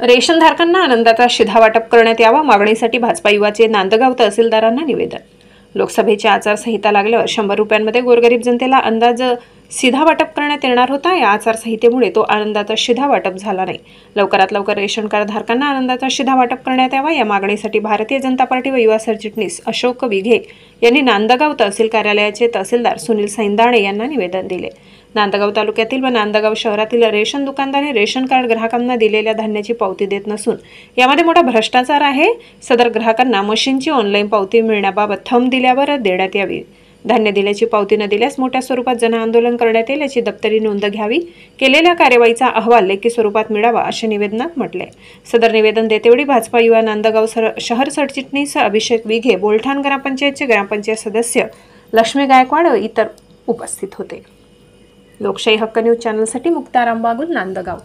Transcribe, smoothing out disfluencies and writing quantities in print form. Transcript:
रेशनधारकांना आनंदाचा शिधा वाटप करण्यात यावा, मागणीसाठी भाजपा युवाचे नांदगाव तहसीलदारांना निवेदन। लोकसभेची आचारसंहिता लागल्यावर 100 रुपयांमध्ये गोरगरीब जनतेला अंदाज शिधा वाटप करण्यात येणार होता। या आचारसंहितेमुळे तो आनंदाचा शिधा वाटप झाला नाही। लवकरात लवकर रेशन कार्ड धारकांना आनंदाचा शिधा वाटप करण्यात यावा, या मागणीसाठी भारतीय जनता पार्टी व युवा सरचिटणीस अशोक विघे यांनी नांदगाव तहसील कार्यालयाचे तहसीलदार सुनील सैंदाणे यांना निवेदन दिले। नांदगाव तालुक्यातील व नांदगाव शहरातील रेशन दुकानदार रेशन कार्ड ग्राहकांना दिलेल्या धान्याची पावती देत नसून यामध्ये मोठा भ्रष्टाचार आहे। सदर ग्राहकांना मशीनची ऑनलाईन पावती मिळण्याबाबत थंब दिल्यावर देण्यात यावी। धान्य दिल्याची पावती न दिल्यास मोठ्या स्वरूपात जनआंदोलन करण्यात येईल, याची दप्तरी नोंद घ्यावी। केलेल्या कार्यवाहीचा अहवाल लेखी स्वरूपात मिळावा, असे निवेदनात म्हटले। सदर निवेदन देतेवेळी भाजपा युवा नांदगाव शहर सरचिटणीस अभिषेक विघे, बोलठाण ग्रामपंचायतचे ग्रामपंचायत सदस्य लक्ष्मी गायकवाड व इतर उपस्थित होते। लोकशाही हक्क न्यूज चॅनलसाठी मुक्ताराम बागुल, नांदगाव।